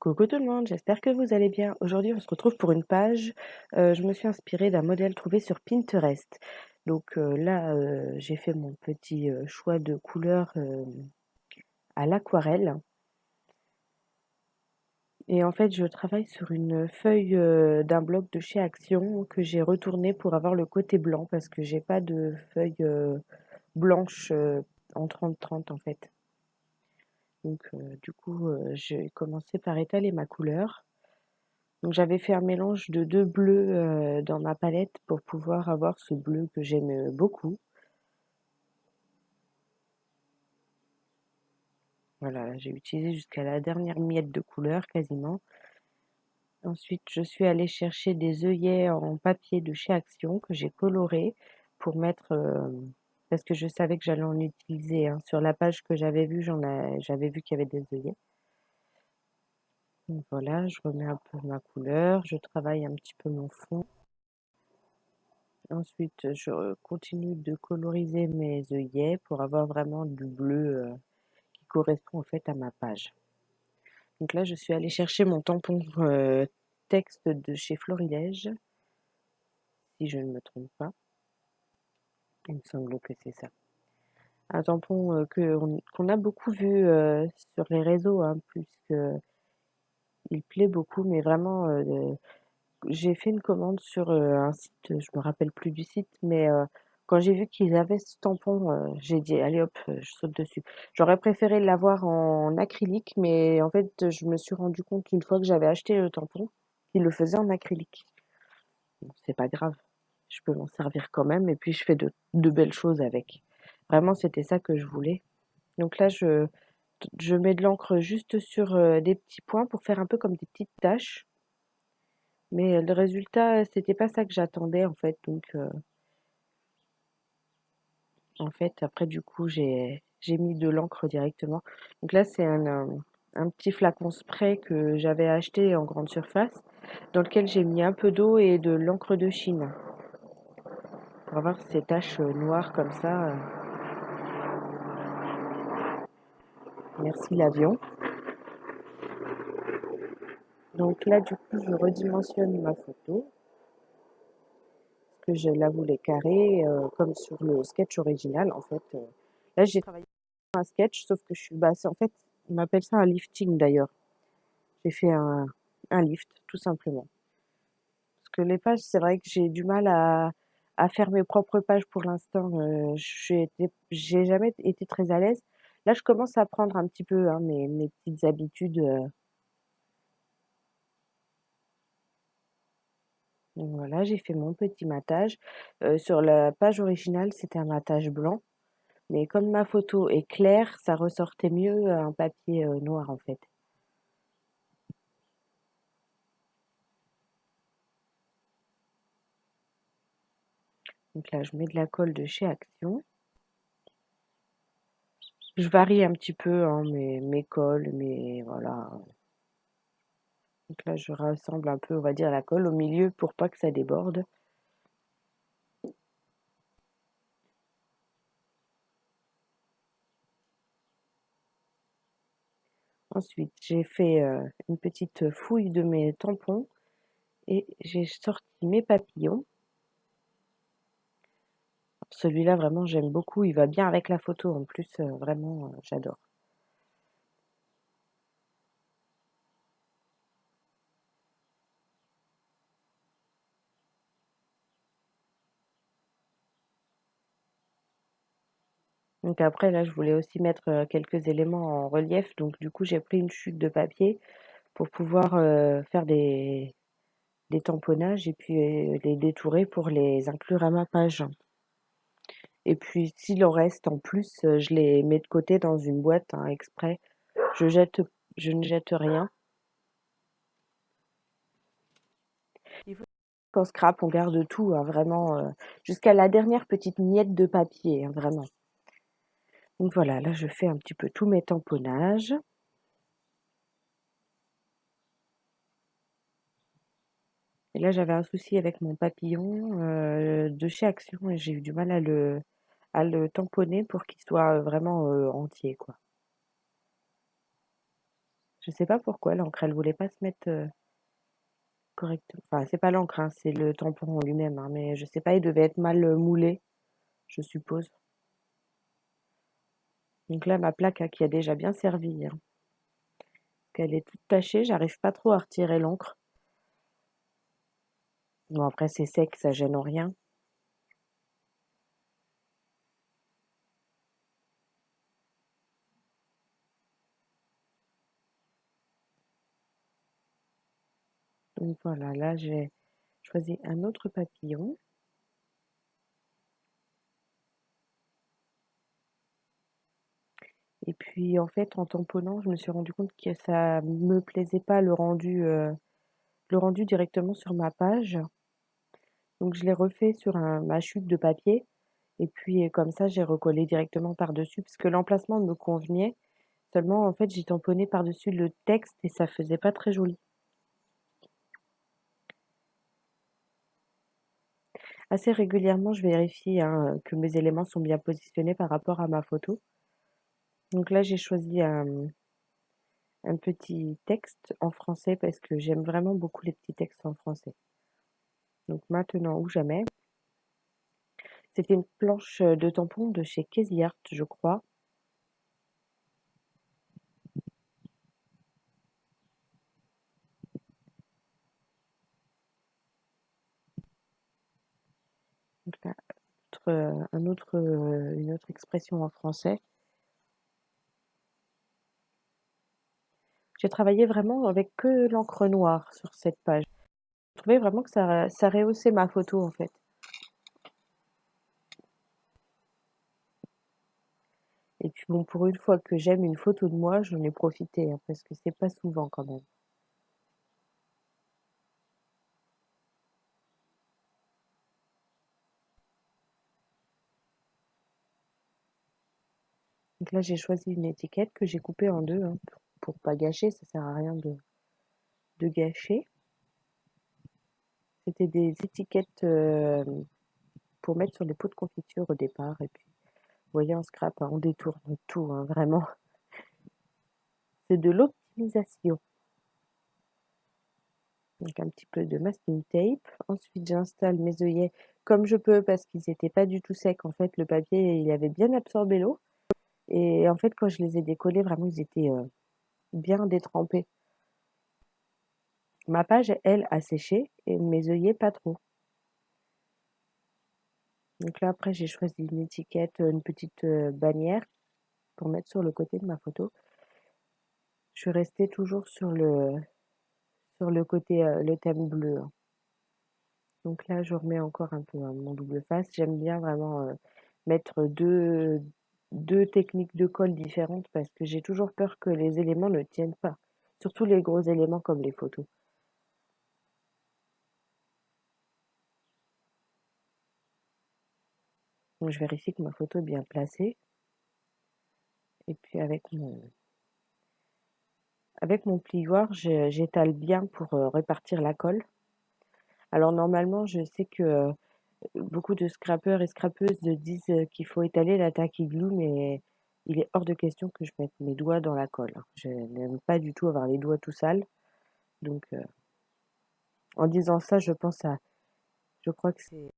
Coucou tout le monde, j'espère que vous allez bien. Aujourd'hui, on se retrouve pour une page. Je me suis inspirée d'un modèle trouvé sur Pinterest. Donc là, j'ai fait mon petit choix de couleurs à l'aquarelle. Et en fait, je travaille sur une feuille d'un bloc de chez Action que j'ai retourné pour avoir le côté blanc parce que j'ai pas de feuille blanche en 30-30 en fait. Donc du coup, j'ai commencé par étaler ma couleur. Donc j'avais fait un mélange de 2 bleus, dans ma palette pour pouvoir avoir ce bleu que j'aime, beaucoup. Voilà, là j'ai utilisé jusqu'à la dernière miette de couleur quasiment. Ensuite, je suis allée chercher des œillets en papier de chez Action que j'ai colorés pour mettre, parce que je savais que j'allais en utiliser, hein. Sur la page que j'avais vue, j'avais vu qu'il y avait des œillets. Donc voilà, je remets un peu ma couleur, je travaille un petit peu mon fond. Ensuite, je continue de coloriser mes œillets pour avoir vraiment du bleu qui correspond en fait à ma page. Donc là, je suis allée chercher mon tampon texte de chez Florilège, si je ne me trompe pas. Il me semble que c'est ça. Un tampon qu'on a beaucoup vu sur les réseaux, hein, puisque il plaît beaucoup, mais vraiment, j'ai fait une commande sur un site, je me rappelle plus du site, mais quand j'ai vu qu'ils avaient ce tampon, j'ai dit allez hop, je saute dessus. J'aurais préféré l'avoir en acrylique, mais en fait, je me suis rendu compte une fois que j'avais acheté le tampon, qu'ils le faisaient en acrylique. Bon, c'est pas grave, je peux m'en servir quand même, et puis je fais de belles choses avec. Vraiment, c'était ça que je voulais. Donc là, je mets de l'encre juste sur des petits points pour faire un peu comme des petites taches. Mais le résultat, c'était pas ça que j'attendais en fait. Donc, en fait, après du coup, j'ai mis de l'encre directement. Donc là, c'est un petit flacon spray que j'avais acheté en grande surface, dans lequel j'ai mis un peu d'eau et de l'encre de Chine pour avoir ces taches noires comme ça. Merci l'avion. Donc là, du coup, je redimensionne ma photo, parce que je la voulais carrée, comme sur le sketch original en fait. Là, j'ai travaillé un sketch, sauf que je suis bah, c'est en fait, on appelle ça un lifting d'ailleurs. J'ai fait un lift, tout simplement. Parce que les pages, c'est vrai que j'ai du mal à faire mes propres pages pour l'instant. J'ai jamais été très à l'aise. Là, je commence à prendre un petit peu hein, mes petites habitudes. Donc voilà, j'ai fait mon petit matage. Sur la page originale, c'était un matage blanc. Mais comme ma photo est claire, ça ressortait mieux un papier noir en fait. Donc là, je mets de la colle de chez Action. Je varie un petit peu hein, mes colles, mais voilà. Donc là, je rassemble un peu, on va dire, la colle au milieu pour pas que ça déborde. Ensuite, j'ai fait une petite fouille de mes tampons et j'ai sorti mes papillons. Celui-là, vraiment, j'aime beaucoup. Il va bien avec la photo. En plus, vraiment, j'adore. Donc après, là, je voulais aussi mettre quelques éléments en relief. Donc du coup, j'ai pris une chute de papier pour pouvoir faire des tamponnages et puis les détourer pour les inclure à ma page. Et puis s'il en reste en plus, je les mets de côté dans une boîte, hein, exprès. Je jette je ne jette rien. Il faut qu'en scrap, on garde tout, hein, vraiment, jusqu'à la dernière petite miette de papier, hein, vraiment. Donc voilà, là je fais un petit peu tous mes tamponnages. Et là j'avais un souci avec mon papillon, de chez Action et j'ai eu du mal à le tamponner pour qu'il soit, vraiment, entier, quoi. Je sais pas pourquoi l'encre, elle voulait pas se mettre, correctement. Enfin, c'est pas l'encre, hein, c'est le tampon en lui-même, hein, mais je sais pas, il devait être mal, moulé, je suppose. Donc là, ma plaque, qui a déjà bien servi, hein, qu'elle est toute tachée, j'arrive pas trop à retirer l'encre. Bon après c'est sec, ça gêne en rien. Donc voilà, là j'ai choisi un autre papillon. Et puis en fait, en tamponnant, je me suis rendu compte que ça me plaisait pas le rendu directement sur ma page. Donc je l'ai refait sur ma chute de papier. Et puis comme ça, j'ai recollé directement par-dessus parce que l'emplacement me convenait. Seulement, en fait, j'ai tamponné par-dessus le texte et ça faisait pas très joli. Assez régulièrement, je vérifie, hein, que mes éléments sont bien positionnés par rapport à ma photo. Donc là, j'ai choisi un petit texte en français parce que j'aime vraiment beaucoup les petits textes en français. Donc maintenant ou jamais. C'était une planche de tampons de chez Casey Art, je crois. Donc là, une autre expression en français. J'ai travaillé vraiment avec que l'encre noire sur cette page. Je trouvais vraiment que ça rehaussait ma photo en fait. Et puis bon, pour une fois que j'aime une photo de moi, j'en ai profité, hein, parce que c'est pas souvent quand même. Donc là, j'ai choisi une étiquette que j'ai coupée en deux, hein, pour pas gâcher, ça sert à rien de gâcher. C'était des étiquettes pour mettre sur les pots de confiture au départ. Et puis, vous voyez, on scrape, hein, on détourne tout, hein, vraiment. C'est de l'optimisation. Donc un petit peu de masking tape. Ensuite, j'installe mes œillets comme je peux parce qu'ils n'étaient pas du tout secs. En fait, le papier, il avait bien absorbé l'eau. Et en fait, quand je les ai décollés, vraiment, ils étaient bien détrempés. Ma page, elle, a séché et mes œillets, pas trop. Donc là, après, j'ai choisi une étiquette, une petite bannière pour mettre sur le côté de ma photo. Je suis restée toujours sur le côté, le thème bleu, hein. Donc là, je remets encore un peu, hein, mon double face. J'aime bien vraiment mettre deux techniques de colle différentes parce que j'ai toujours peur que les éléments ne tiennent pas. Surtout les gros éléments comme les photos. Donc je vérifie que ma photo est bien placée. Et puis avec mon plioir, j'étale bien pour répartir la colle. Alors normalement, je sais que beaucoup de scrapeurs et scrapeuses disent qu'il faut étaler la tacky glue, mais il est hors de question que je mette mes doigts dans la colle, hein. Je n'aime pas du tout avoir les doigts tout sales. Donc en disant ça, je crois que c'est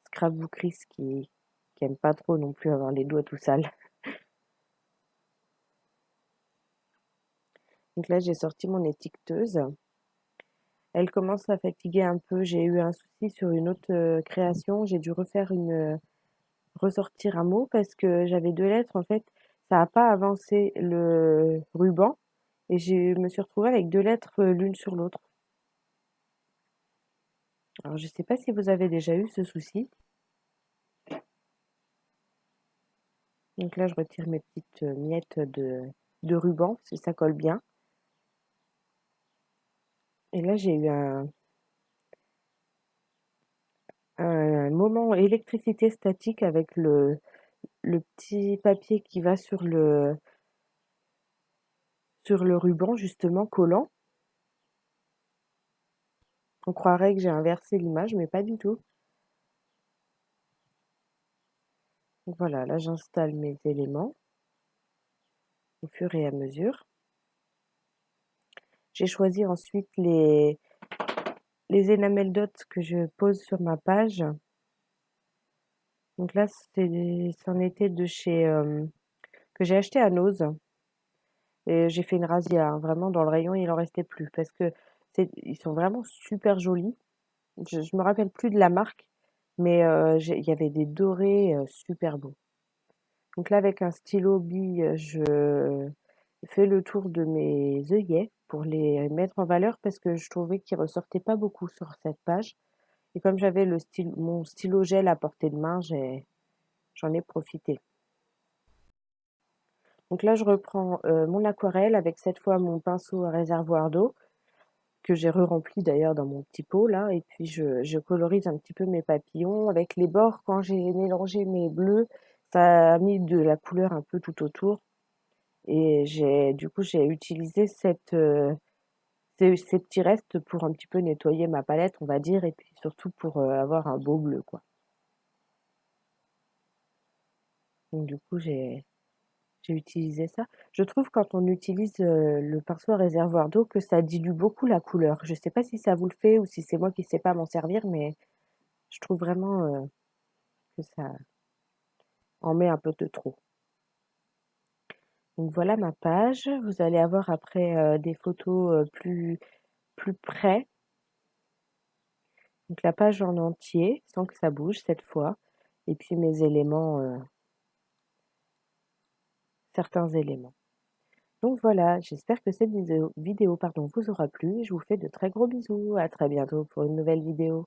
Scrapbook Chris qui aime pas trop non plus avoir les doigts tout sales. Donc là, j'ai sorti mon étiqueteuse. Elle commence à fatiguer un peu. J'ai eu un souci sur une autre création. J'ai dû ressortir un mot parce que j'avais deux lettres. En fait, ça n'a pas avancé le ruban et je me suis retrouvée avec deux lettres l'une sur l'autre. Alors, je ne sais pas si vous avez déjà eu ce souci. Donc là, je retire mes petites miettes de ruban si ça colle bien. Et là, j'ai eu un moment électricité statique avec le petit papier qui va sur le ruban, justement, collant. On croirait que j'ai inversé l'image, mais pas du tout. Donc voilà, là, j'installe mes éléments au fur et à mesure. J'ai choisi ensuite les enamel dots que je pose sur ma page. Donc là, c'en était de chez que j'ai acheté à Nose et j'ai fait une razzia, hein. Vraiment dans le rayon, il en restait plus parce que ils sont vraiment super jolis. Je me rappelle plus de la marque, mais il y avait des dorés super beaux. Donc là, avec un stylo bille, je fais le tour de mes œillets pour les mettre en valeur parce que je trouvais qu'ils ressortaient pas beaucoup sur cette page. Et comme j'avais mon stylo gel à portée de main, j'en ai profité. Donc là, je reprends mon aquarelle avec cette fois mon pinceau à réservoir d'eau que j'ai re-rempli d'ailleurs dans mon petit pot là. Et puis je colorise un petit peu mes papillons avec les bords. Quand j'ai mélangé mes bleus, ça a mis de la couleur un peu tout autour. Et du coup, j'ai utilisé ces petits restes pour un petit peu nettoyer ma palette, on va dire, et puis surtout pour avoir un beau bleu, quoi. Donc du coup, j'ai utilisé ça. Je trouve quand on utilise le pinceau à réservoir d'eau que ça dilue beaucoup la couleur. Je sais pas si ça vous le fait ou si c'est moi qui sais pas m'en servir, mais je trouve vraiment que ça en met un peu de trop. Donc voilà ma page. Vous allez avoir après des photos plus près. Donc la page en entier, sans que ça bouge cette fois. Et puis mes éléments, certains éléments. Donc voilà, j'espère que cette vidéo, pardon, vous aura plu. Je vous fais de très gros bisous. À très bientôt pour une nouvelle vidéo.